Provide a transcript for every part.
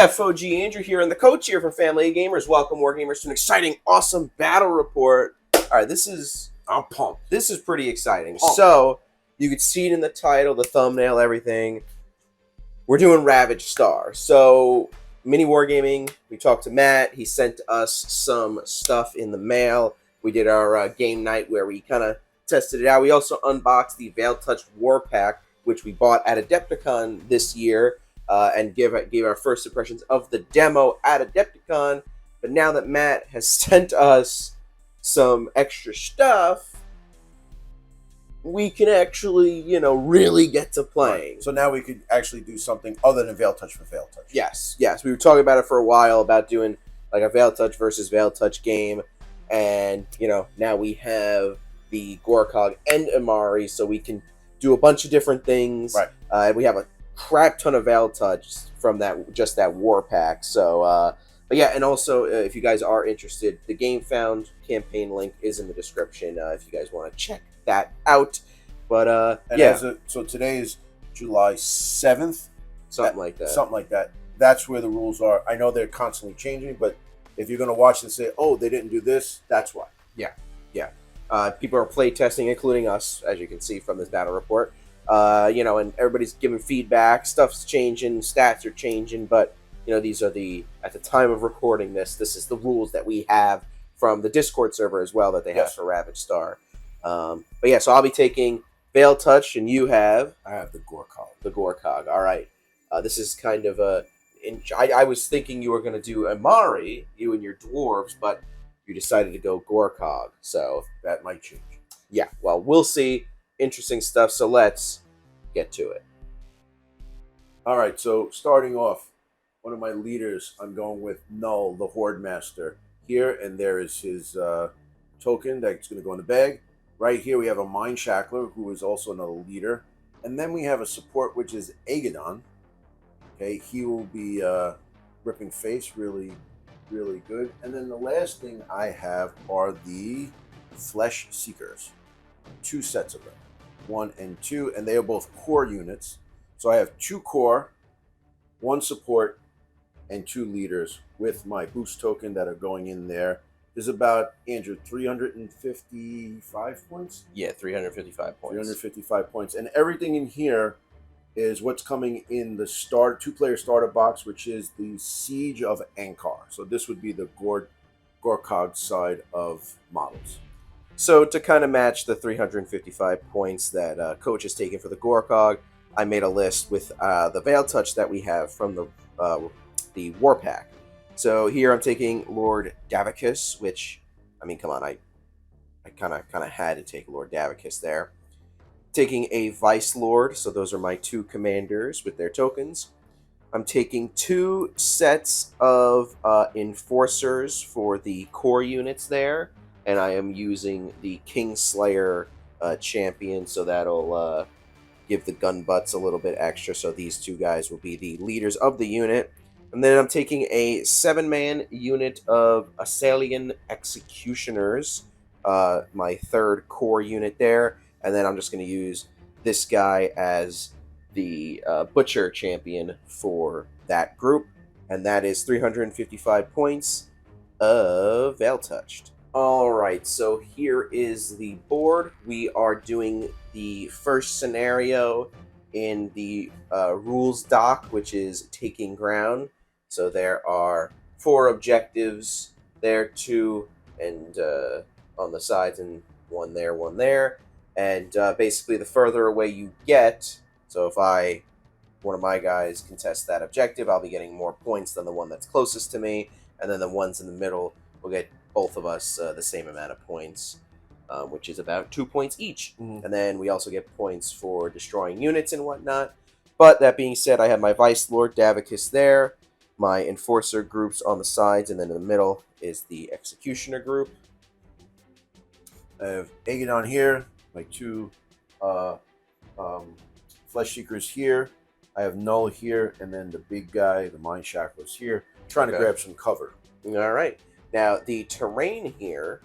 FOG Andrew here, and the coach here from Family Gamers. Welcome, Wargamers, to an exciting, awesome battle report. All right, I'm pumped. This is pretty exciting. So, you could see it in the title, the thumbnail, everything. We're doing Ravaged Star. So, Mini Wargaming, we talked to Matt. He sent us some stuff in the mail. We did our game night where we kind of tested it out. We also unboxed the Veil Touch War Pack, which we bought at Adepticon this year. And gave our first impressions of the demo at Adepticon. But now that Matt has sent us some extra stuff, we can actually, really get to playing. Right. So now we could actually do something other than Veil Touch for Veil Touch. Yes. We were talking about it for a while, about doing like a Veil Touch versus Veil Touch game. And, now we have the Gorkog and Amari, so we can do a bunch of different things. Right. And we have a crap ton of Veil Touch from that war pack. So but yeah, and also if you guys are interested, the Game Found campaign link is in the description if you guys want to check that out. But so today is July 7th, something like that. That's where the rules are. I know they're constantly changing, but if you're going to watch and say, oh, they didn't do this, that's why. Yeah. People are play testing, including us, as you can see from this battle report. And everybody's giving feedback, stuff's changing, stats are changing, but, these are at the time of recording this is the rules that we have from the Discord server as well that they have for Ravaged Star. But yeah, so I'll be taking Veil Touch, and you have? I have the Gorkog. The Gorkog, all right. This is kind of I was thinking you were going to do Amari, you and your dwarves, but you decided to go Gorkog, so that might change. Yeah, well, we'll see. Interesting stuff, so let's get to it. All right, so starting off, one of my leaders, I'm going with Null, the Horde Master. Here, and there is his token that's going to go in the bag. Right here, we have a Mind Shackler, who is also another leader. And then we have a support, which is Agadon. Okay, he will be ripping face, really, really good. And then the last thing I have are the Flesh Seekers. 2 sets of them. 1 and 2, and they are both core units. So I have 2 core, 1 support, and 2 leaders with my boost token that are going in there. There's about, Andrew, 355 points? Yeah, 355 points. 355 points. And everything in here is what's coming in the 2-player starter box, which is the Siege of Ankar. So this would be the Gorkog side of models. So to kind of match the 355 points that Coach has taken for the Gorkog, I made a list with the Veil Touch that we have from the War Pack. So here I'm taking Lord Davicus, which, I mean, come on, I kind of had to take Lord Davicus there. Taking a Vice Lord, so those are my 2 commanders with their tokens. I'm taking 2 sets of Enforcers for the core units there. And I am using the Kingslayer champion, so that'll give the gun butts a little bit extra. So these 2 guys will be the leaders of the unit. And then I'm taking a 7-man unit of Assalian Executioners, my 3rd core unit there. And then I'm just going to use this guy as the Butcher champion for that group. And that is 355 points of Veil Touched. Alright, so here is the board. We are doing the first scenario in the rules doc, which is taking ground. So there are 4 objectives there, 2 and on the sides, and 1 there. And basically the further away you get, so if one of my guys contests that objective, I'll be getting more points than the one that's closest to me, and then the ones in the middle will get both of us the same amount of points, which is about 2 points each. And then we also get points for destroying units and whatnot. But that being said, I have my Vice Lord Davicus there, my Enforcer groups on the sides, and then in the middle is the Executioner group. I have Agadon here, my 2 Flesh Seekers here. I have Null here, and then the big guy, the Mind Shackler's here, trying to Okay. grab some cover. All right. Now the terrain here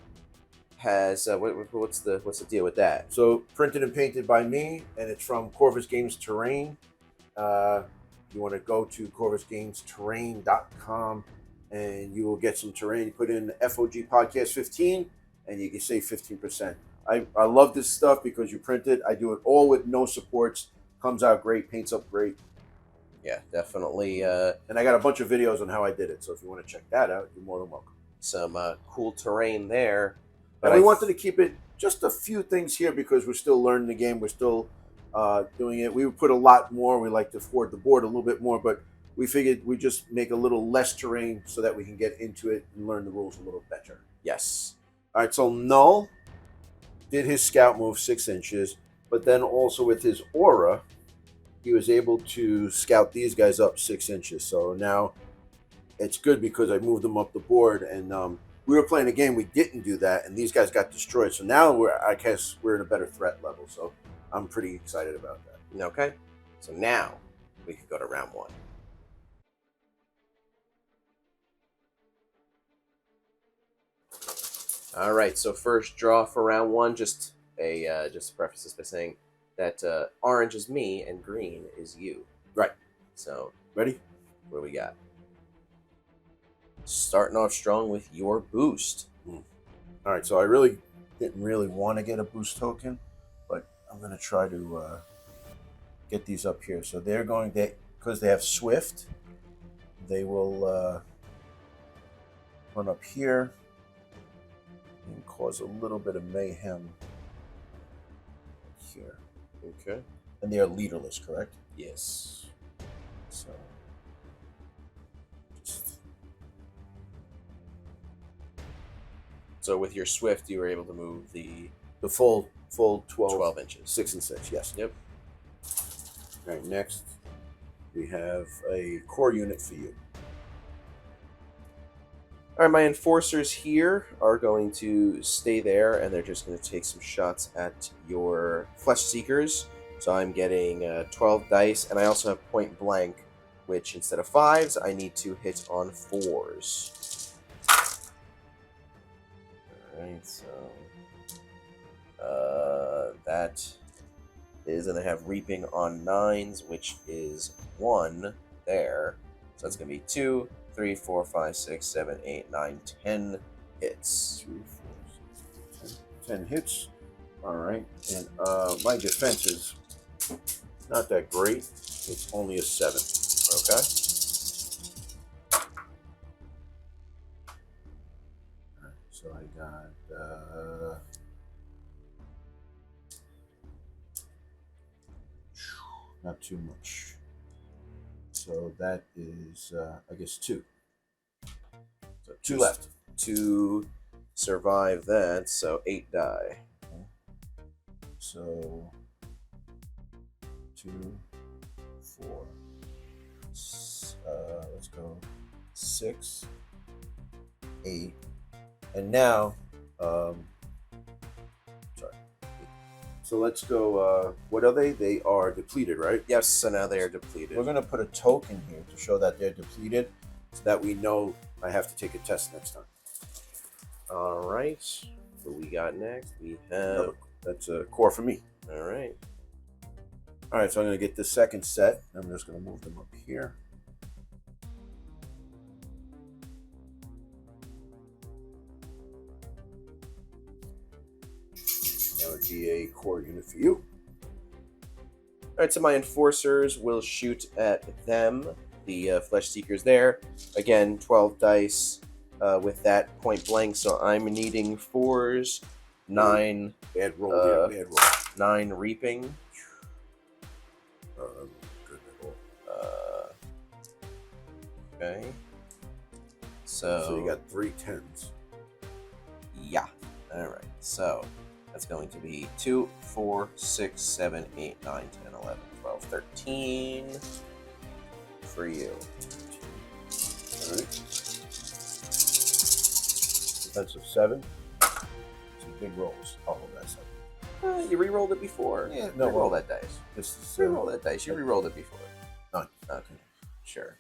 has what's the deal with that? So printed and painted by me, and it's from Corvus Games Terrain. You want to go to corvusgamesterrain.com, and you will get some terrain. You put in FOG Podcast 15, and you can save 15%. I love this stuff because you print it. I do it all with no supports. Comes out great, paints up great. Yeah, definitely. And I got a bunch of videos on how I did it. So if you want to check that out, you're more than welcome. Some cool terrain there. And we wanted to keep it just a few things here because we're still learning the game. We're still doing it. We would put a lot more. We like to forward the board a little bit more, but we figured we just make a little less terrain so that we can get into it and learn the rules a little better. Yes. All right, so Null did his scout move 6 inches, but then also with his aura, he was able to scout these guys up 6 inches. So now it's good because I moved them up the board, and we were playing a game we didn't do that, and these guys got destroyed. So now I guess we're in a better threat level. So I'm pretty excited about that. Okay. So now we can go to round 1. All right. So first draw for round 1. Just to preface this by saying that orange is me and green is you. Right. So Ready? what do we got? Starting off strong with your boost. All right, so I really didn't want to get a boost token, but I'm going to try to get these up here. So they're going to, because they have Swift, they will run up here and cause a little bit of mayhem here. Okay. And they are leaderless, correct? Yes. So just So with your Swift, you were able to move the the full 12, 12 inches. 6 and 6, yes. Yep. All right, next we have a core unit for you. All right, my enforcers here are going to stay there, and they're just going to take some shots at your Flesh Seekers. So I'm getting 12 dice, and I also have point blank, which instead of 5s, I need to hit on 4s. All right, so that is, and I have Reaping on 9s, which is 1 there. So that's going to be 2, 3, 4, 5, 6, 7, 8, 9, 10 hits. 3, 4, 6, 10 hits. All right, and my defense is not that great. It's only a 7. Okay. All right, so I got not too much. So that is, I guess, 2. So 2 left. To survive that, so 8 die. So 2, 4. Let's go 6, 8, and now, sorry. So let's go. What are they? They are depleted, right? Yes, so now they are depleted. We're gonna put a token here to show that they're depleted, so that we know I have to take a test next time. All right. What we got next? We have. That's a core for me. All right. All right, so I'm gonna get the second set. I'm just gonna move them up here. That would be a core unit for you. All right, so my enforcers will shoot at them, the Flesh Seekers there. Again, 12 dice with that point blank, so I'm needing 4s, 9. Bad roll, bad roll. 9 Reaping. Good roll. Okay. So you got 3 10s. Yeah. All right. So that's going to be 2, 4, 6, 7, 8, 9, 10, 11, 12, 13 for you. All right. Defensive 7. Some big rolls. I'll hold that 7. You re-rolled it before. Yeah, No, roll that dice. This is Re-roll that dice. You re-rolled it before. Nine. Okay, sure.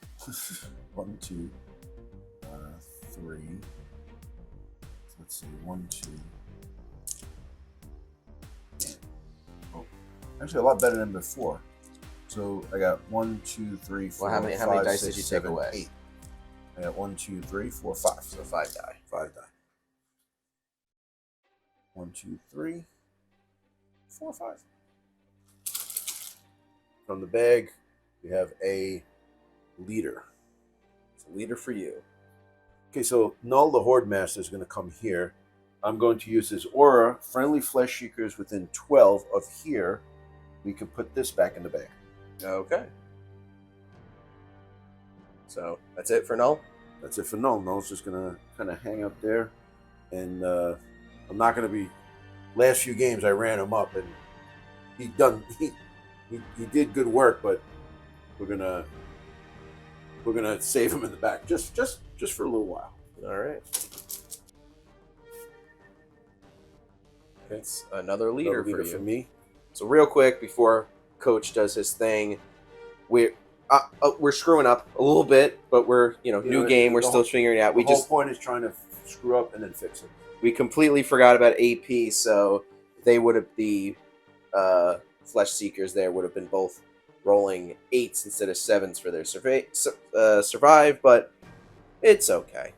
1, 2, 3. Let's see. 1, 2. Oh, actually, a lot better than before. So I got 1, 2, 3, 4. Well, how many dice did you take away? 8. I got 1, 2, 3, 4, 5. So 5 die. 5 die. 1, 2, 3, 4, 5. From the bag, we have a leader. It's a leader for you. Okay, so Null the Horde Master is going to come here. I'm going to use his aura. Friendly Flesh Seekers within 12 of here. We can put this back in the bag. Okay. So that's it for Null? That's it for Null. Null's just going to kind of hang up there. And I'm not going to be... Last few games I ran him up and he did good work, but we're gonna save him in the back just for a little while. All right. Okay. It's another leader, for you. For me. So real quick before Coach does his thing, we're screwing up a little bit, but we're new game. We're still figuring it out. The whole point is trying to screw up and then fix it. We completely forgot about AP, so they would have the Flesh Seekers there would have been both rolling 8s instead of 7s for their survive, but it's okay.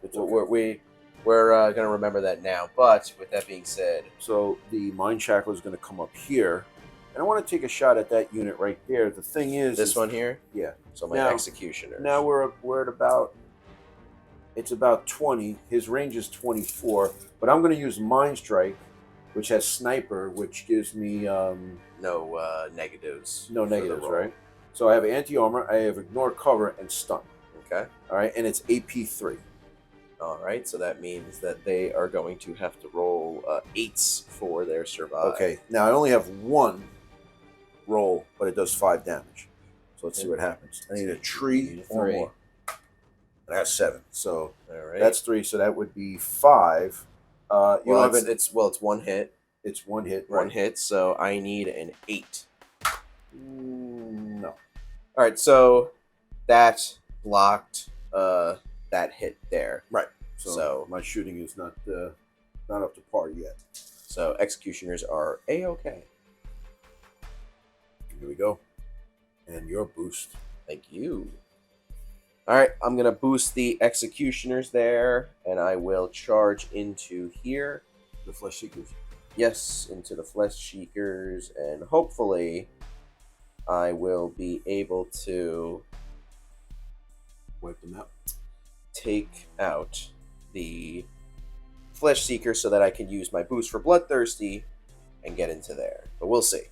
We're gonna remember that now. But with that being said, so the Mind Shackle is going to come up here, and I want to take a shot at that unit right there. The thing is, this one here, yeah. So my Executioner. Now we're at about. It's about 20. His range is 24, but I'm going to use Mind Strike, which has Sniper, which gives me no negatives. No negatives, right? So I have Anti-Armor, I have Ignore Cover, and Stun. Okay. All right, and it's AP 3. All right, so that means that they are going to have to roll 8s for their survive. Okay, now I only have 1 roll, but it does 5 damage. So let's see what happens. I need a tree or more. And I got 7, so all right. That's 3. So that would be 5. It's 1 hit. It's 1 hit. Right? 1 hit. So I need an 8. No. All right. So that blocked that hit there. Right. So my shooting is not up to par yet. So Executioners are A-okay. Here we go. And your boost. Thank you. All right, I'm going to boost the Executioners there, and I will charge into here. The Flesh Seekers? Yes, into the Flesh Seekers, and hopefully I will be able to wipe them out. Take out the Flesh Seeker so that I can use my boost for Bloodthirsty and get into there. But we'll see.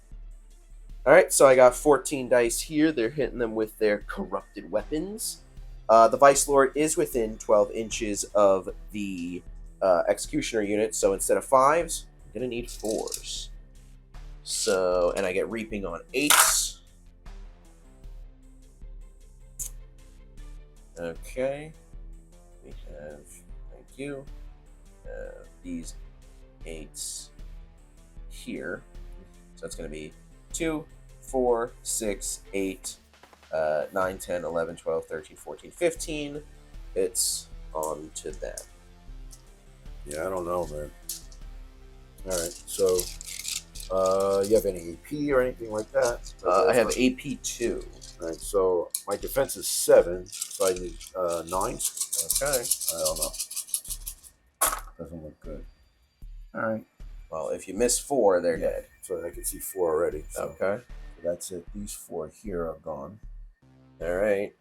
All right, so I got 14 dice here. They're hitting them with their corrupted weapons. The Vice Lord is within 12 inches of the Executioner unit, so instead of 5s, I'm going to need 4s. So, and I get Reaping on 8s. Okay. We have, thank you, these 8s here. So it's going to be 2, 4, 6, 8, 9, 10, 11, 12, 13, 14, 15. It's on to them. Yeah, I don't know, man. All right, so you have any AP or anything like that? I have AP 2. All right, so my defense is 7, so I need 9s. Okay. I don't know. Doesn't look good. All right. Well, if you miss 4, they're dead. So I can see 4 already. So okay. So that's it. These 4 here are gone. All right.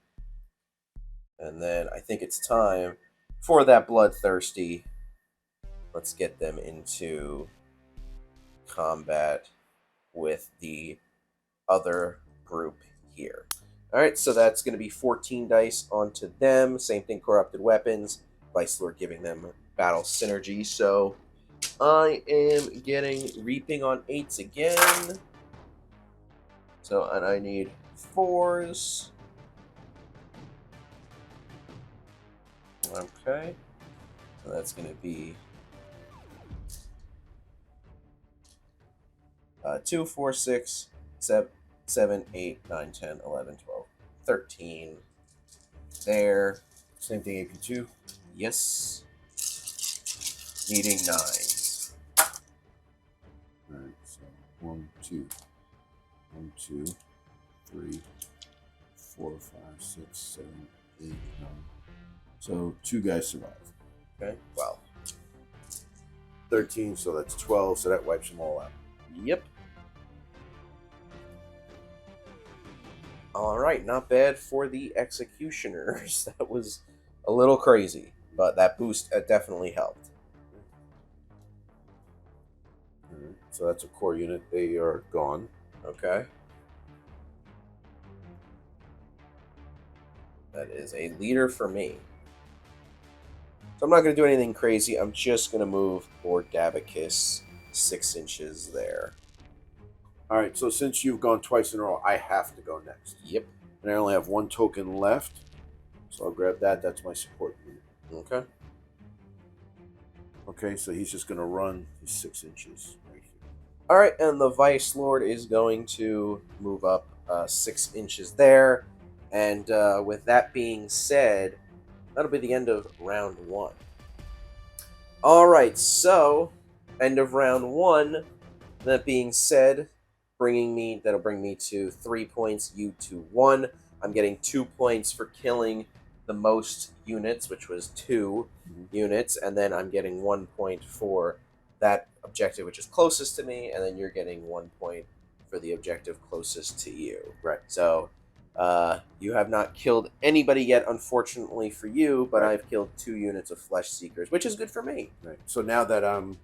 And then I think it's time for that Bloodthirsty. Let's get them into combat with the other group here. All right, so that's going to be 14 dice onto them. Same thing, corrupted weapons. Vice Lord giving them battle synergy. So I am getting Reaping on 8s again. So, and I need 4s. Okay. So that's going to be 2, 4, 6, 7, 8, 9, 10, 11, 12, 13 there. Same thing, AP2. Yes. Needing 9. All right, so 1, 2, 1, 2, 3, 4, 5, 6, 7, 8, 9. So 2 guys survive. Okay, 12. 13, so that's 12, so that wipes them all out. Yep. All right, not bad for the executioners. That was a little crazy, but that boost definitely helped. All right, so that's a core unit. They are gone. Okay. That is a leader for me. So I'm not going to do anything crazy. I'm just going to move Lord Dabicus 6 inches there. All right, so since you've gone twice in a row, I have to go next. Yep. And I only have 1 token left, so I'll grab that. That's my support unit. Okay. Okay, so he's just going to run his 6 inches right here. All right, and the Vice Lord is going to move up 6 inches there. And with that being said, that'll be the end of round 1. All right, so end of round 1. That being said, that'll bring me to 3 points, you to 1. I'm getting 2 points for killing the most units, which was 2 units, and then I'm getting 1 point for that objective which is closest to me, and then you're getting 1 point for the objective closest to you. Right. So you have not killed anybody yet, unfortunately for you, but Right. I've killed 2 units of Flesh Seekers, which is good for me. Right. So now that I'm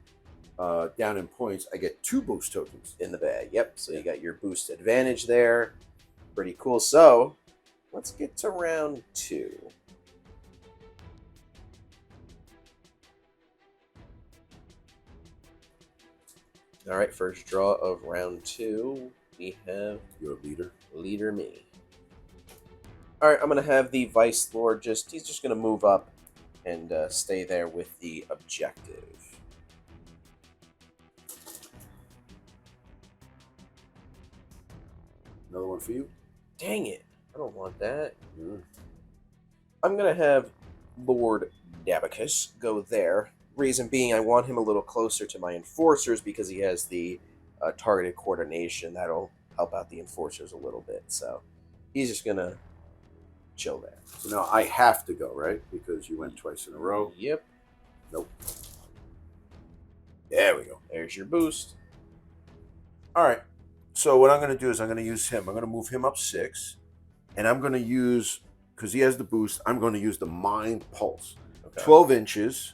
down in points, I get 2 boost tokens In the bag. Yep. So you got your boost advantage there. Pretty cool. So let's get to round 2. All right, first draw of round 2. We have your leader. Leader me. All right, I'm going to have the Vice Lord he's just going to move up and stay there with the objective. Another one for you. Dang it. I don't want that. Mm. I'm going to have Lord Dabicus go there. Reason being, I want him a little closer to my enforcers because he has the targeted coordination. That'll help out the enforcers a little bit. So he's just going to chill there. So now I have to go, right? Because you went twice in a row. Yep. Nope. There we go. There's your boost. All right. So what I'm going to do is I'm going to use him. I'm going to move him up 6. And I'm going to use, because he has the boost, I'm going to use the Mind Pulse. Okay. 12 inches.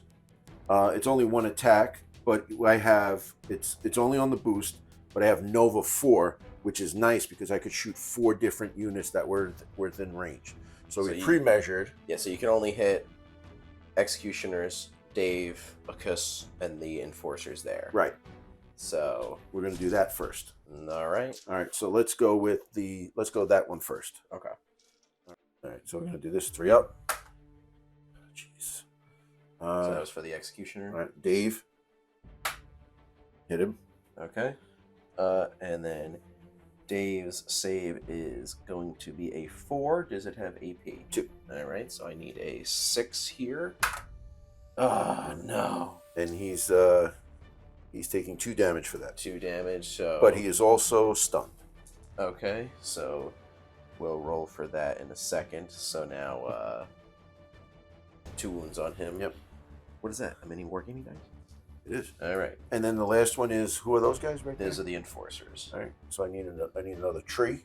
It's only 1 attack, but I have, it's only on the boost, but I have Nova 4, which is nice because I could shoot 4 different units that were within range. So we pre-measured. Yeah, so you can only hit Executioners, Dave, Akus, and the Enforcers there. Right. So we're going to do that first. All right. All right, so let's go that one first. Okay. All right, so we're going to do this 3 up. Jeez. So that was for the Executioner. All right, Dave. Hit him. Okay. And then Dave's save is going to be a 4. Does it have AP? 2. All right, so I need a 6 here. Oh, no. And he's taking 2 damage for that. 2 damage, so... But he is also stunned. Okay, so we'll roll for that in a second. So now, 2 wounds on him. Yep. What is that? A mini wargaming dice? It is. All right. And then the last one is, who are those guys right there? Those are the Enforcers. All right, so I need another tree.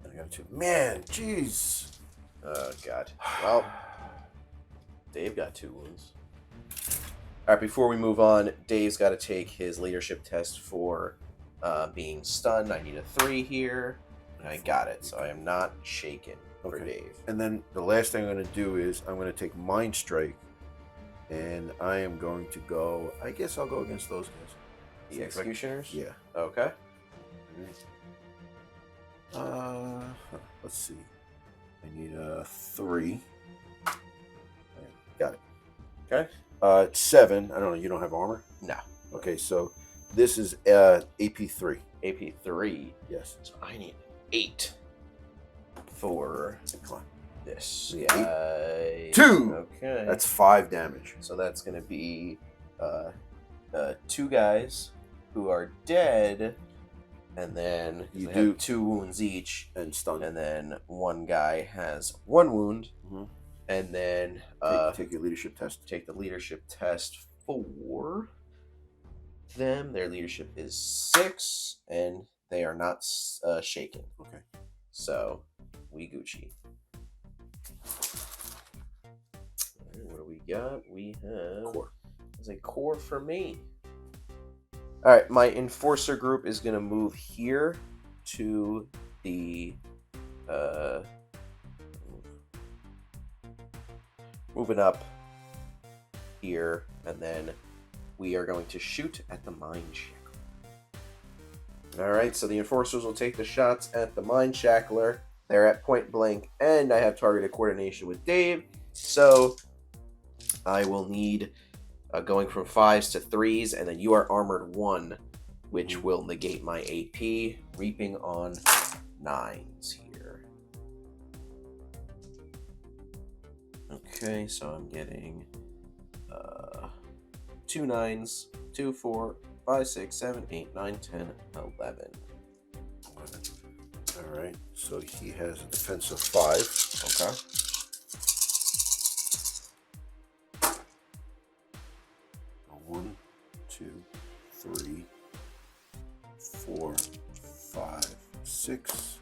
And I got 2. Man, jeez. Oh, God. Well, Dave got 2 wounds. All right, before we move on, Dave's got to take his leadership test for being stunned. I need a 3 here. And I got it, so I am not shaken for Dave. And then the last thing I'm going to do is I'm going to take Mind Strike. And I am going to go, I guess I'll go against those guys. The Executioners? Yeah. Okay. Let's see. I need a 3. Got it. Okay. It's 7. I don't know. You don't have armor? No. Okay, so this is AP3. AP3. Yes. So I need 8. for Decline. this The guy. 2. Okay. That's 5 damage. So that's going to be 2 guys who are dead, and then You they do- have 2 wounds each, And stun. and then one guy has 1 wound, Mhm. and then Take your leadership test. take the leadership test for them. Their leadership is 6, and they are not shaken. Okay. So we Gucci. Alright, what do we got? We have Core. There's a core for me. All right, my enforcer group is gonna move here to the moving up here, and then we are going to shoot at the mine shackler. All right, so the enforcers will take the shots at the mine shackler. They're at point blank, and I have targeted coordination with Dave, so I will need going from 5s to 3s, and then you are armored 1, which will negate my AP. Reaping on 9s here. Okay, so I'm getting 2 9s, 2 4, 5 6 7 8 9 10 11. All right. So he has a defense of 5. Okay. One, 2, 3, 4, 5, 6,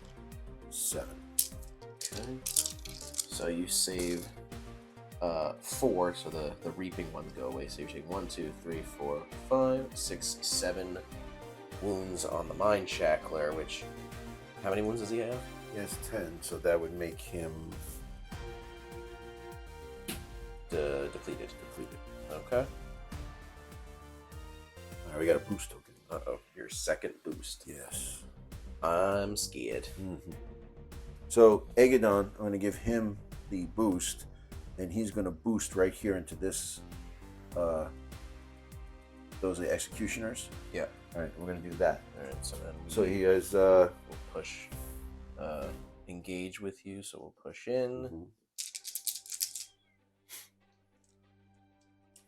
7. Okay. So you save 4, so the reaping ones go away. So you're taking 1, 2, 3, 4, 5, 6, 7 wounds on the mine shackler, which, how many wounds does he have? He has 10, so that would make him Depleted. Okay. All right, we got a boost token. Uh-oh, your second boost. Yes. I'm scared. Mm-hmm. So Egadon, I'm going to give him the boost, and he's going to boost right here into this. Those are the executioners. Yeah. All right, we're going to do that. All right, so then So he has. we'll push engage with you, so we'll push in. Mhm.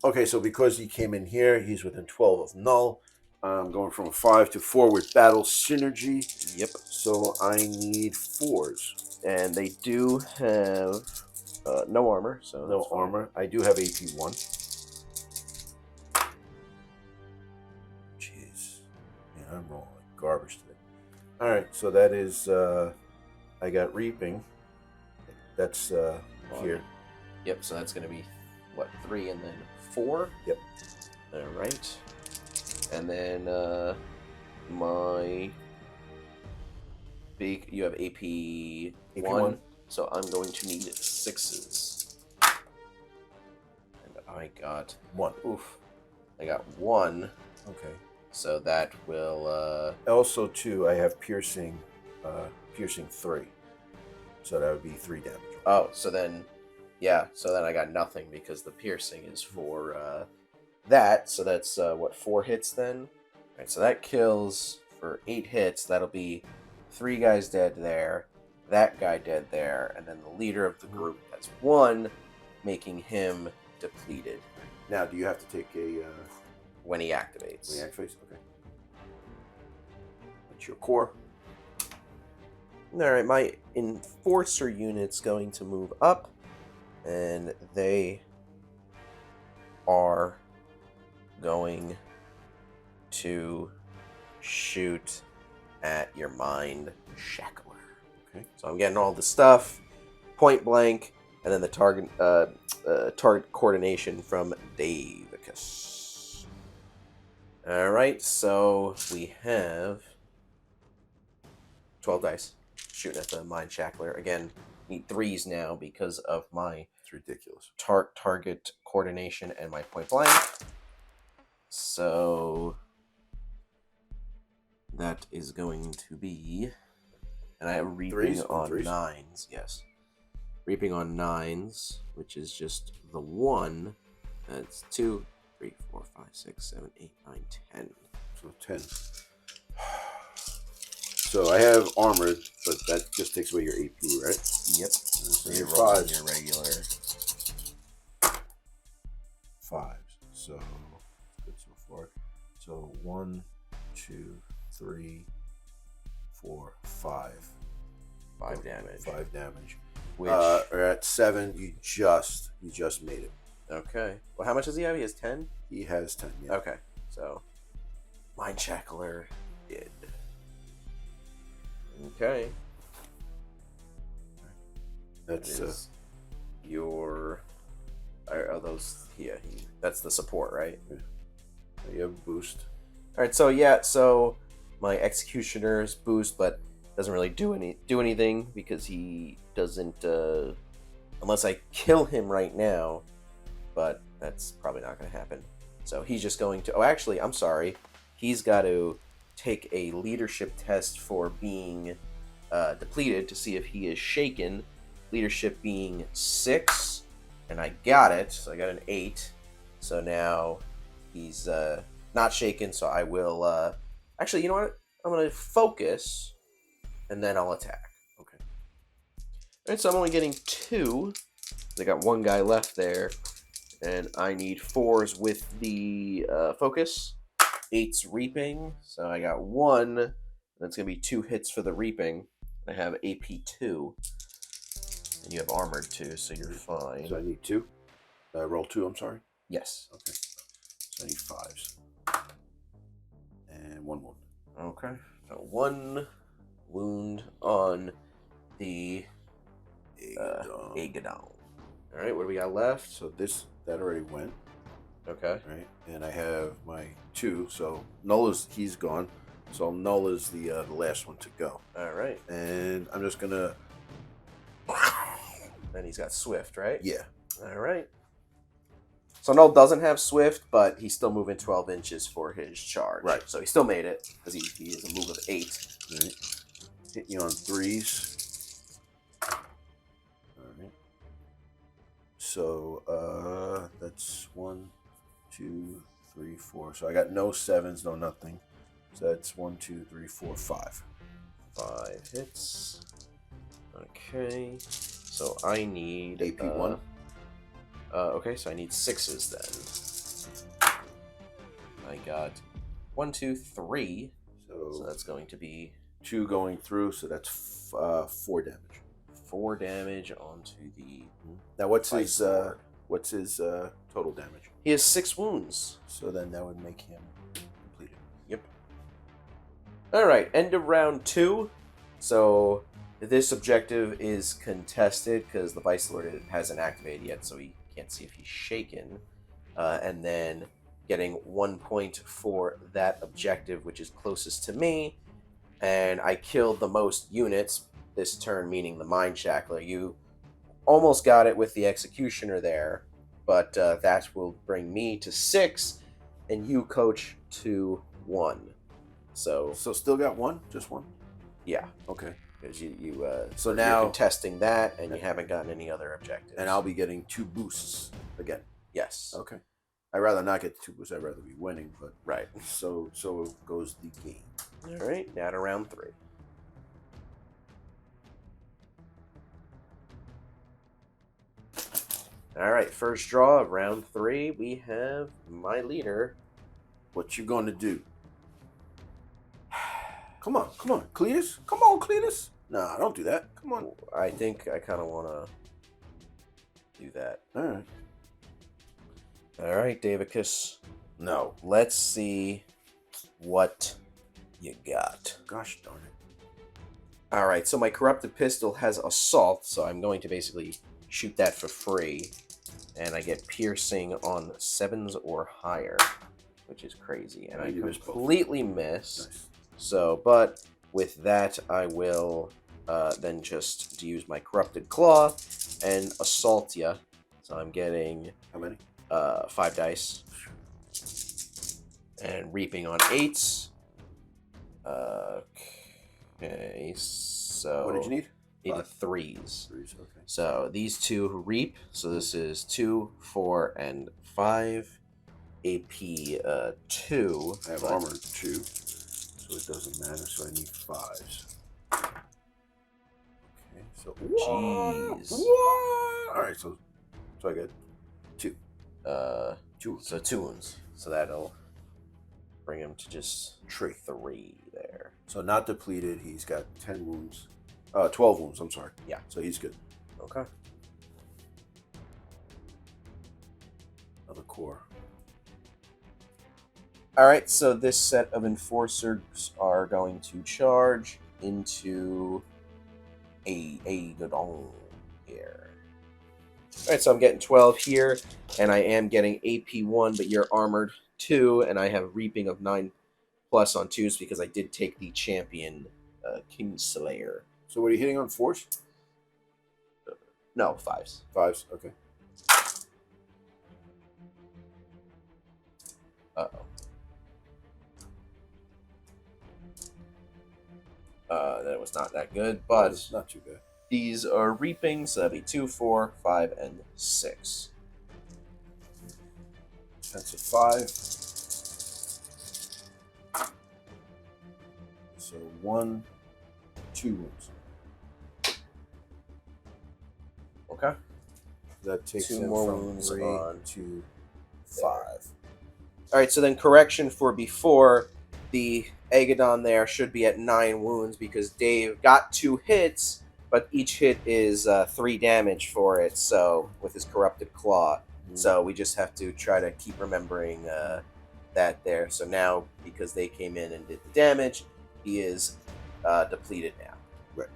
Okay, so because he came in here, he's within 12 of null. I'm going from a 5 to 4 with battle synergy. Yep. So I need 4s. And they do have no armor, so No that's fine. armor. I do have AP 1. Jeez. Man, I'm rolling like garbage today. All right, so that is, I got reaping. That's here. Yep, so that's going to be, what, 3 and then 4? Yep. All right. And then my big, you have AP 1, so I'm going to need 6s. And I got 1. Oof. I got 1, Okay. so that will Also, too, I have piercing 3. So that would be 3 damage. oh, so then yeah, so then I got nothing because the piercing is for that, so that's what, 4 hits then? Alright, so that kills for 8 hits. That'll be 3 guys dead there, that guy dead there, and then the leader of the group, that's 1, making him depleted Now, do you have to take a when he activates. react face? Okay. That's your core. Alright, my enforcer unit's going to move up, and they are going to shoot at your mind shackler. Okay. So I'm getting all the stuff, point blank, and then the target coordination from Davicus. All right, so we have 12 dice shooting at the mind shackler. Again, need 3s now because of my It's ridiculous. target coordination and my point blank. So that is going to be, and I have reaping Threes? on Threes? 9s. Yes, reaping on 9s, which is just the 1. That's 2, 3, 4, 5, 6, 7, 8, 9, 10. So 10. So I have armored, but that just takes away your AP, right? Yep. So You're your rolling fives. your regular. Fives. So good so far. So 1, 2, 3, 4, 5. 5 damage. 5 damage. Which Or at 7, you just made it. okay. Well, how much does he have? He has 10. He has 10. Yeah. Okay. So Mind Shackler did. Okay. That's your. Are those? Yeah. That's the support, right? you have boost. All right. So yeah. So my Executioner's boost, but doesn't really do anything because he doesn't. Unless I kill him right now, but that's probably not going to happen. So he's just going to. Oh, actually, I'm sorry. He's got to take a leadership test for being depleted to see if he is shaken. Leadership being 6, and I got it. So I got an 8. So now he's not shaken. So I will. Actually, you know what? I'm going to focus, and then I'll attack. Okay. All right. So I'm only getting 2. I got 1 guy left there, and I need 4s with the focus. 8's reaping, so I got 1. That's gonna be 2 hits for the reaping. I have AP 2, and you have armored 2, so you're fine. So I need 2. Roll 2. I'm sorry. Yes. Okay. So I need 5s and 1 wound. Okay. So 1 wound on the Agadon. All right. What do we got left? So that already went. Okay. Right, and I have my 2. So he's gone. So Null is the last one to go. All right. And I'm just gonna. And he's got Swift, right? Yeah. All right. So Null doesn't have Swift, but he's still moving 12 inches for his charge. Right. So he still made it because he is a move of 8. Right. Hit you on 3s. All right. So that's 1, 2, 3, 4. So I got no 7s, no nothing. So that's 1, 2, 3, 4, 5. 5 hits. Okay. So I need AP 1. Okay, so I need 6s then. I got 1, 2, 3. So that's going to be 2 going through. So that's 4 damage. 4 damage onto the. Now what's his total damage? He has 6 wounds. So then that would make him completed. Yep. All right, end of round 2. So this objective is contested because the Vice Lord hasn't activated yet, so he can't see if he's shaken. And then getting 1 point for that objective, which is closest to me. And I killed the most units this turn, meaning the Mind Shackler. You almost got it with the Executioner there, but that will bring me to 6, and you, Coach, to 1. So still got 1? Just 1? Yeah. Okay. Because you so you're now contesting that, and you haven't gotten any other objectives. and I'll be getting 2 boosts again. Yes. Okay. I'd rather not get 2 boosts. I'd rather be winning, but Right. so goes the game. All right. Now to round 3. All right. First draw of round 3. We have my leader. What you gonna do? Come on, Cletus. Come on, Cletus. Nah, don't do that. Come on. I think I kind of want to do that. All right. All right, Davicus. No. Let's see what you got. Gosh darn it. All right, so my corrupted pistol has assault, so I'm going to basically shoot that for free, and I get piercing on 7s or higher, which is crazy, and I You missed both. completely miss. Nice. So, but with that, I will then just use my corrupted claw and assault ya. So I'm getting How many? 5 dice. And reaping on 8s. Okay, so What did you need? Needed 5. 3s. 3s, okay. So these 2 reap. So this is 2, 4, and 5. AP 2. I have but- armor 2. So So it doesn't matter. So I need 5s. Okay. So Jeez. What? All right. So I got 2. 2. So 2 wounds. So that'll bring him to just 3 there. So not depleted. He's got 10 wounds. 12 wounds. I'm sorry. Yeah. So he's good. Okay. Another core. All right. So this set of enforcers are going to charge into a Godon here. All right. So I'm getting 12 here, and I am getting AP 1, but you're armored 2, and I have reaping of 9+ on 2s because I did take the champion Kingslayer. So what are you hitting on? 4s? No, 5s. 5s. Okay. Uh-oh. That was not that good, but it's not too bad. these are reaping, so that'd be 2, 4, 5, and 6. That's a 5. So 1, 2 wounds. Okay. That takes 2 him more from wounds 3 on to there. 5. All right, so then correction for before, the Agadon there should be at 9 wounds because Dave got 2 hits, but each hit is 3 damage for it, so with his Corrupted Claw. Mm-hmm. So we just have to try to keep remembering that there. So now, because they came in and did the damage, he is depleted now. Right.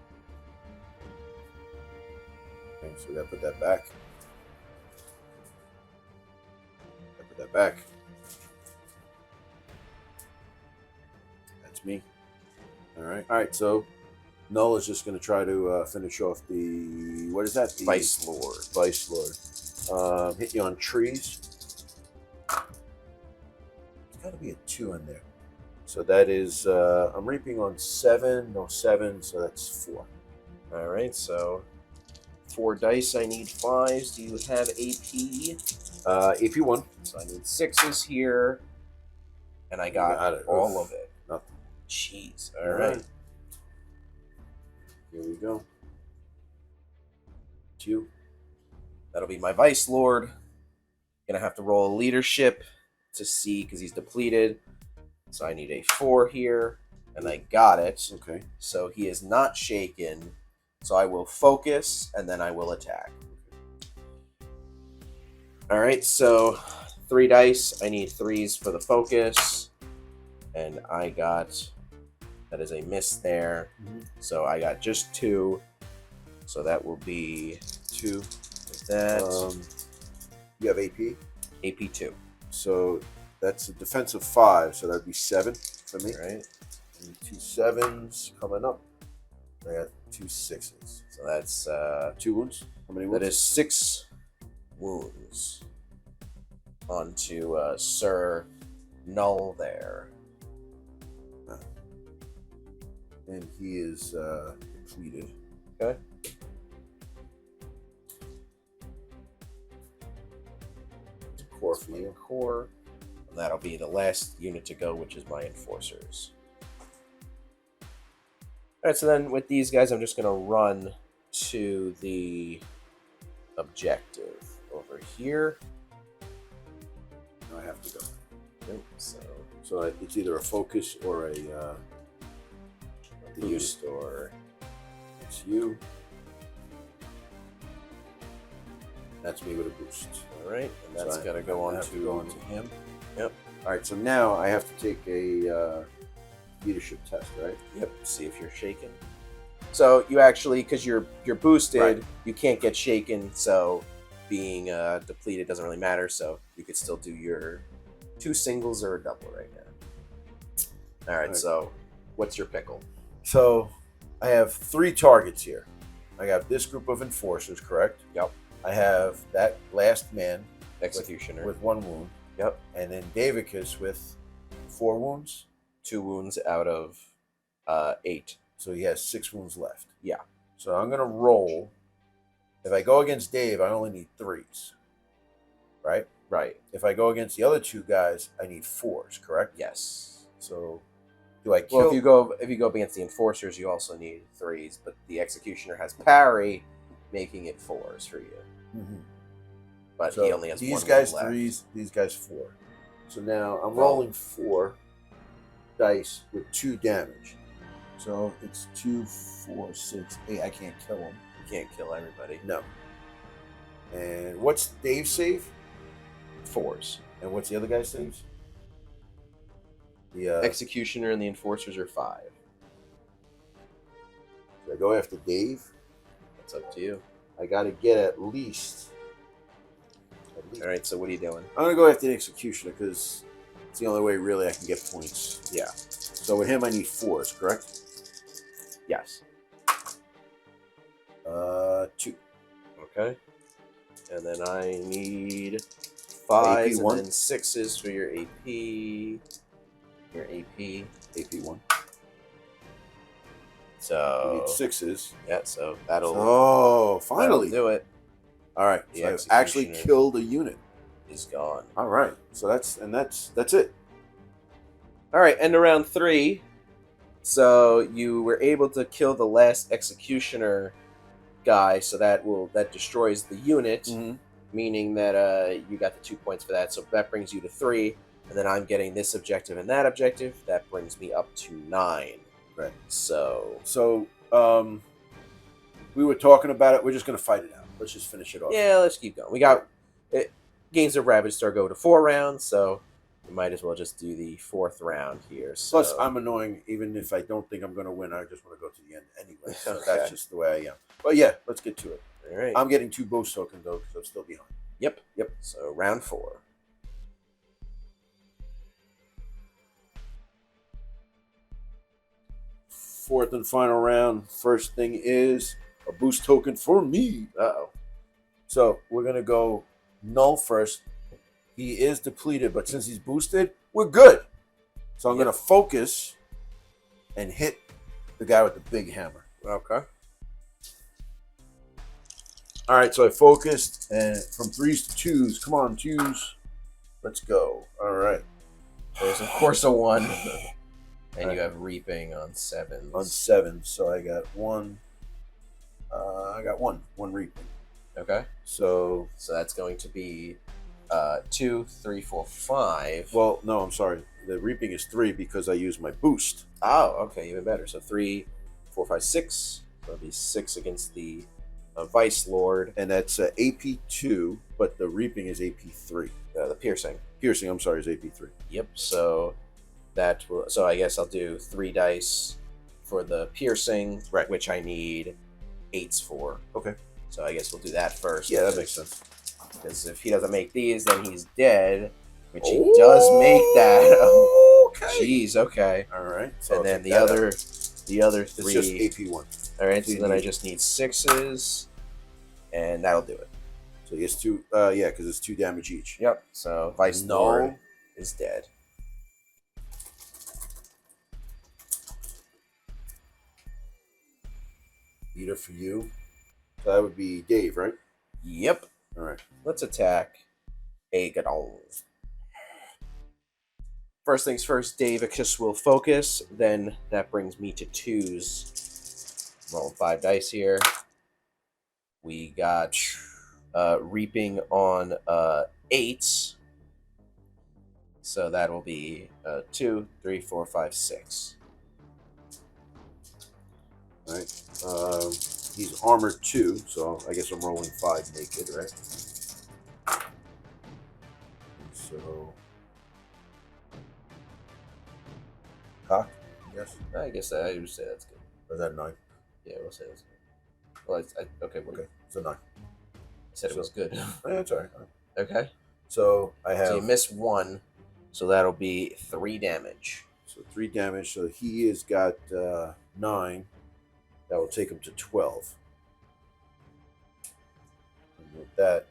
Okay, so we gotta put that back. Put that back. That's me. All right. So Null is just gonna try to finish off the what is that? The Vice Lord. Vice Lord. Hit you on trees. There's got to be a 2 in there. So that is I'm reaping on 7. No 7. So that's 4. All right, so 4 dice. I need 5s. Do you have AP? AP 1. So I need 6s here, and I got it. all Oof. of it. Nothing. Jeez. All right. Here we go. 2. That'll be my Vice Lord. Gonna have to roll a leadership to see because he's depleted. So I need a 4 here, and I got it. Okay. So he is not shaken. So I will focus, and then I will attack. All right, so 3 dice. I need 3s for the focus, and I got, that is a miss there. Mm-hmm. So I got just 2. So that will be 2. with that. You have AP? AP 2. So that's a defensive 5, so that'd be 7 for me. All right. And 2 7s coming up. I got 2 6s. So that's 2 wounds. How many wounds? that is 6 wounds onto Sir Null there. And he is depleted. Okay. Core for you. Core. And that'll be the last unit to go, which is my enforcers. Alright, so then with these guys, I'm just going to run to the objective over here. Now I have to go. Yep, So it's either a focus or a boost or... It's you. That's me with a boost. Alright, and that's So got to go on go to... onto him. Yep. All right, so now I have to take a leadership test, right? Yep, see if you're shaken. So you actually, because you're boosted, Right. you can't get shaken, so being depleted doesn't really matter, so you could still do your 2 singles or a double right now. All right, so what's your pickle? So I have 3 targets here. I have this group of enforcers, correct? Yep. I have that last man Executioner. with 1 wound. Yep. And then Davicus with 4 wounds. 2 wounds out of 8. So he has 6 wounds left. Yeah. So I'm going to roll. If I go against Dave, I only need 3s. Right? Right. If I go against the other 2 guys, I need 4s, correct? Yes. So Do I kill? Well, if you go up against the enforcers, you also need 3s, but the executioner has parry, making it 4s for you. Mm-hmm. But So he only has these one guys left. 3s, these guys 4. So now I'm Well- rolling 4 dice with 2 damage. So it's 2, 4, 6, 8. I can't kill him. You can't kill everybody. No. And what's Dave's save? 4s. And what's the other guy's saves? The Executioner and the enforcers are 5. should I go after Dave? That's up to you. I got to get at least. All right, so what are you doing? I'm gonna go after the executioner because it's the only way really I can get points. Yeah. So with him, I need 4s, correct? Yes. 2. Okay. And then I need 5s AP and one. then 6s for your AP. Your AP. AP 1. So We need 6s. yeah, so that'll Oh, finally! do it. All right, The so I've actually executioner. killed a unit. He's gone. All right, so that's it. All right, end of round 3. So you were able to kill the last executioner guy, so that destroys the unit, meaning that you got the 2 points for that. So that brings you to 3, and then I'm getting this objective and that objective. That brings me up to 9. Right. So We were talking about it. We're just gonna fight it out. Let's just finish it off. yeah, let's keep going. We got games of Ravaged Star go to 4 rounds, so we might as well just do the 4th round here. So. Plus, I'm annoying. Even if I don't think I'm gonna win, I just want to go to the end anyway. So Okay. that's just the way I am. But yeah, let's get to it. all right. I'm getting 2 boost tokens though because I'm still behind. Yep. So round 4. Fourth and final round. First thing is a boost token for me. Uh-oh. So we're gonna go null first. He is depleted, but since he's boosted, we're good. So I'm Yep. gonna focus and hit the guy with the big hammer. Okay. All right, so I focused, and from 3s to 2s. Come on, 2s. Let's go. All right. There's of course a 1. And Right. you have reaping on 7s. On 7, so I got 1. I got 1 reaping. Okay. So, So that's going to be 2, 3, 4, 5. well, no, I'm sorry. The reaping is 3 because I used my boost. Oh, okay, even better. So 3, 4, 5, 6. So that'll be 6 against the Vice Lord. And that's AP 2, but the reaping is AP 3. The piercing. Piercing, I'm sorry, is AP 3. Yep. So that will. So I guess I'll do 3 dice for the piercing, Right. which I need 8s for. Okay. So I guess we'll do that first. Yeah, that makes sense. Because if he doesn't make these, then he's dead. Which he does make that. Okay. Jeez. Okay. All right. So And I'll then take the that other, out. the other It's 3. just AP 1. All right. So So you then I need- just need 6s, and that'll do it. So he gets 2. Yeah, because it's 2 damage each. Yep. So Vice No. Lord is dead. Eater for you. So that would be Dave, right? Yep. All right. Let's attack Agadon. First things first, Davicus will focus. Then that brings me to 2s. Roll 5 dice here. We got reaping on 8s. So that will be 2, 3, 4, 5, 6. All right. He's armored 2, so I guess I'm rolling 5 naked, right? So cock, yes. I guess I would say that's good. Or is that 9? Yeah, we'll say that's good. Well, okay. Okay, so 9. I said it was good. That's all right. Okay. So I have So you miss 1, so that'll be 3 damage. so 3 damage. So he has got 9. That will take him to 12. And with that,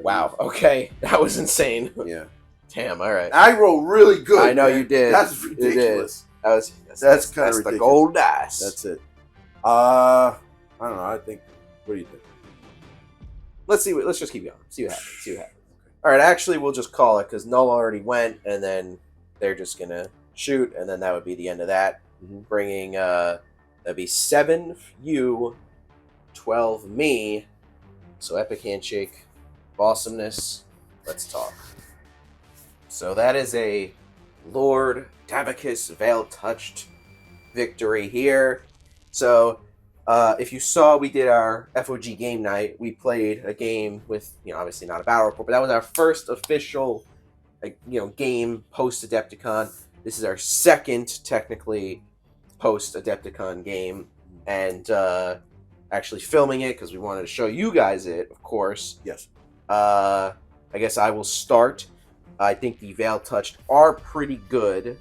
Wow. Okay, that was insane. yeah. Damn. All right. I roll really good. I know man. you did. That's You did. ridiculous. That's kinda the ridiculous. gold dice. That's it. I don't know. I think. What do you think? Let's see. Let's just keep going. See what happens. All right. Actually, we'll just call it because Null already went, and then they're just gonna shoot, and then that would be the end of that. Mm-hmm. Bringing that'd be 7 you, 12 me. So epic handshake, awesomeness. Let's talk. So that is a Lord Davicus Veil Touched victory here. So if you saw, we did our FOG game night. We played a game with, obviously not a battle report, but that was our first official, game post Adepticon. This is our second, technically, post Adepticon game, and actually filming it because we wanted to show you guys it, of course. Yes. I guess I will start. I think the Veil Touched are pretty good.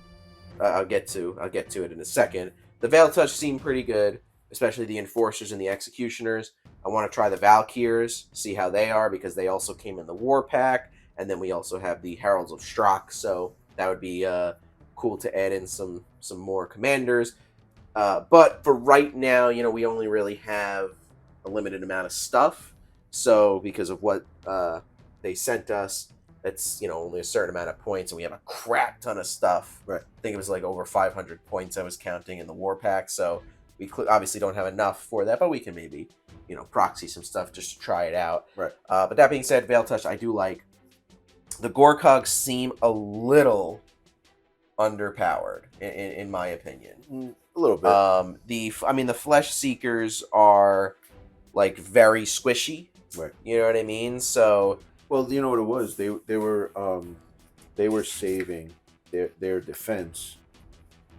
I'll get to it in a second. The Veil Touch seem pretty good, especially the Enforcers and the Executioners. I want to try the Valkyrs, see how they are, because they also came in the War Pack, and then we also have the Heralds of Strock, so that would be cool to add in some more commanders. But for right now, we only really have a limited amount of stuff, so because of what they sent us, that's only a certain amount of points, and we have a crap ton of stuff. Right. I think it was like over 500 points I was counting in the War Pack, so we obviously don't have enough for that, but we can maybe proxy some stuff just to try it out. Right. But that being said, Veil Touch I do like. The Gorkog seem a little underpowered in my opinion. A little bit. The Flesh Seekers are like very squishy. Right. You know what I mean? So. Well, you know what it was. They were saving their defense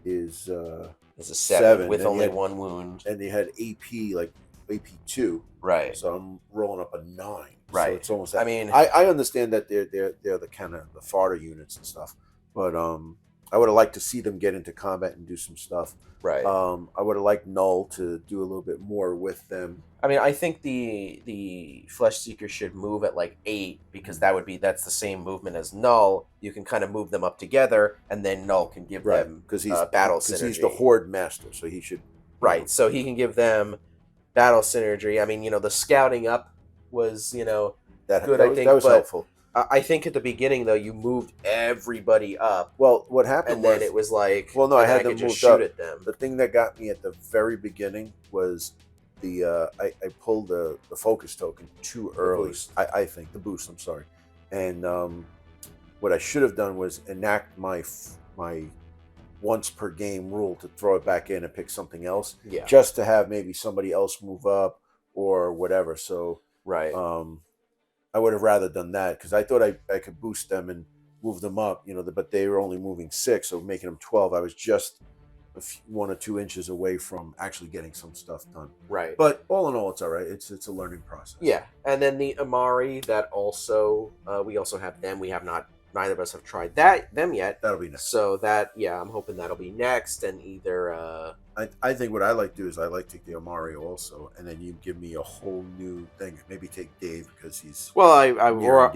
is a 7 with only 1 wound, and they had AP like AP2. Right. So I'm rolling up a 9. Right. So it's almost that. I mean, I understand that they're the kind of the fodder units and stuff, but I would have liked to see them get into combat and do some stuff. Right. I would have liked Null to do a little bit more with them. I mean, I think the Flesh Seeker should move at like 8, because that's the same movement as Null. You can kind of move them up together, and then Null can give them because he's battle synergy. Because he's the Horde Master, so he should. Right. So he can give them battle synergy. I mean, the scouting up was that good. I think that was helpful. I think at the beginning though, you moved everybody up. Well, what happened and was, then it was like, well, no, I had them just shoot up. At them. The thing that got me at the very beginning was I pulled the focus token too early. I think the boost. I'm sorry, and what I should have done was enact my once per game rule to throw it back in and pick something else. Yeah. Just to have maybe somebody else move up or whatever. So right. I would have rather done that, because I thought I could boost them and move them up, but they were only moving 6, so making them 12. I was just 1 or 2 inches away from actually getting some stuff done. Right. But all in all, it's all right. It's a learning process. Yeah. And then the Amari, that also, we also have them. We have not, neither of us have tried them yet. That'll be next. So I'm hoping that'll be next, and either... I think what I like to do is I like to take the Amari also, and then you give me a whole new thing. Maybe take Dave, because he's... Well,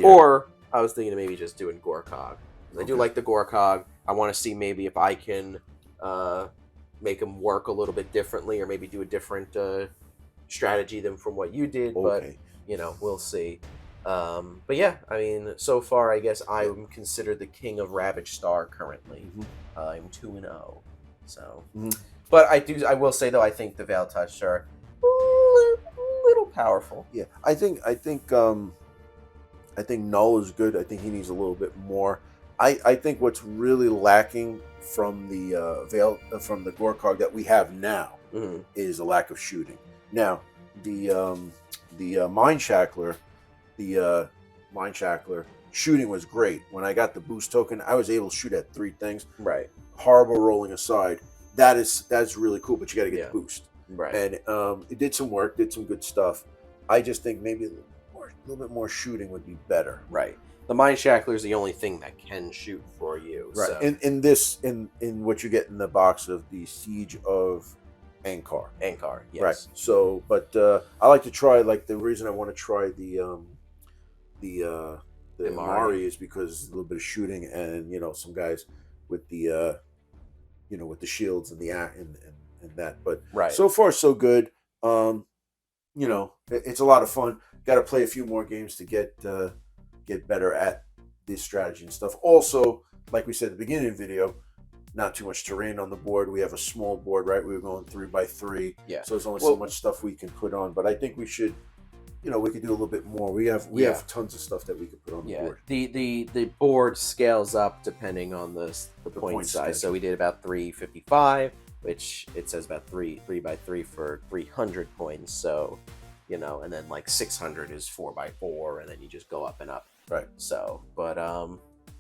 or I was thinking of maybe just doing Gorkog. Okay. I do like the Gorkog. I want to see maybe if I can make them work a little bit differently, or maybe do a different strategy than from what you did. Okay. But, we'll see. But yeah, I mean, so far, I guess I'm considered the king of Ravaged Star currently. Mm-hmm. I'm 2-0. So... Mm-hmm. But I will say though, I think the Veil Touch are a little powerful. Yeah, I think Null is good. I think he needs a little bit more. I think what's really lacking from the Gorkog that we have now is a lack of shooting. Now the Mind Shackler, shooting was great. When I got the boost token, I was able to shoot at 3 things. Right. Horrible rolling aside. That's really cool, but you got to get the boost. Right. And it did some work, did some good stuff. I just think maybe a little bit more shooting would be better. Right. The Mind Shackler is the only thing that can shoot for you. Right. So. In what you get in the box of the Siege of Ankar. Ankar, yes. Right. So, but I like to try. Like, the reason I want to try the Amari is because a little bit of shooting, and some guys with the with the shields and the and that. But so far so good. It's a lot of fun. Got to play a few more games to get better at this strategy and stuff. Also, like we said at the beginning of the video, not too much terrain on the board. We have a small board, right? We were going 3x3. Yeah. So there's only so much stuff we can put on. But I think we should, we could do a little bit more. We have tons of stuff that we could put on the board. The board scales up depending on the point size. So we did about 355, which it says about 3x3 for 300 points. So, and then like 600 is 4x4, and then you just go up and up. Right. So, but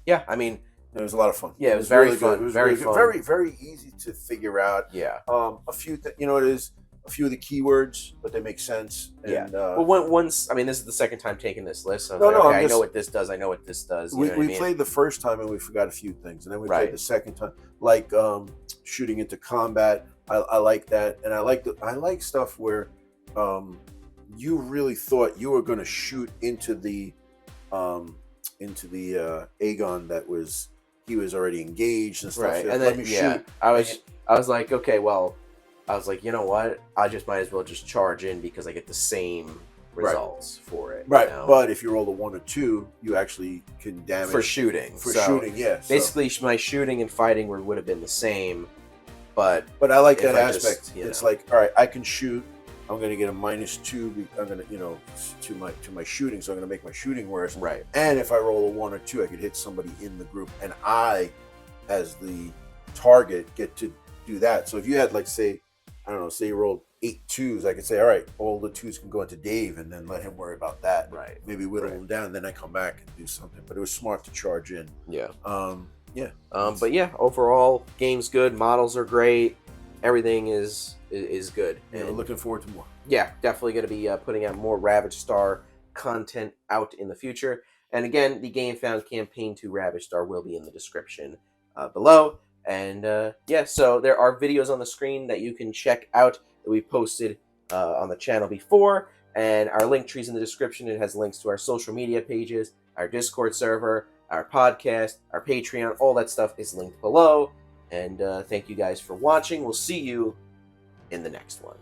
yeah, I mean, it was a lot of fun. Yeah, it was very really fun. Good. It was very really fun. Very, very easy to figure out. Yeah. A few, it is a few of the keywords, but they make sense. And, well, once, I mean, this is the second time taking this list. So I know what this does. I know what this does. We played the first time and we forgot a few things, and then we played the second time, like shooting into combat. I like that, and I like stuff where you really thought you were going to shoot into the Aegon that he was already engaged and stuff. Right, So and let then me shoot. I was like, okay, well, I was like, you know what? I just might as well just charge in because I get the same results for it. Right, but if you roll a 1 or 2, you actually can damage for shooting. Yeah. Basically, my shooting and fighting would have been the same, but I like that aspect. It's like, all right, I can shoot. I'm going to get a -2. I'm going to, to my shooting, so I'm going to make my shooting worse. Right. And if I roll a 1 or 2, I could hit somebody in the group, and I, as the target, get to do that. So if you had, like, say you rolled 8 2s, I could say, all right, all the 2s can go into Dave, and then let him worry about that. Right. Maybe whittle him down, and then I come back and do something. But it was smart to charge in. Yeah. But yeah, overall, game's good. Models are great. Everything is good. And we're looking forward to more. Yeah, definitely going to be putting out more Ravaged Star content out in the future. And again, the Game Found campaign to Ravaged Star will be in the description below. And so there are videos on the screen that you can check out that we posted on the channel before. And our link tree's in the description. It has links to our social media pages, our Discord server, our podcast, our Patreon. All that stuff is linked below. And thank you guys for watching. We'll see you in the next one.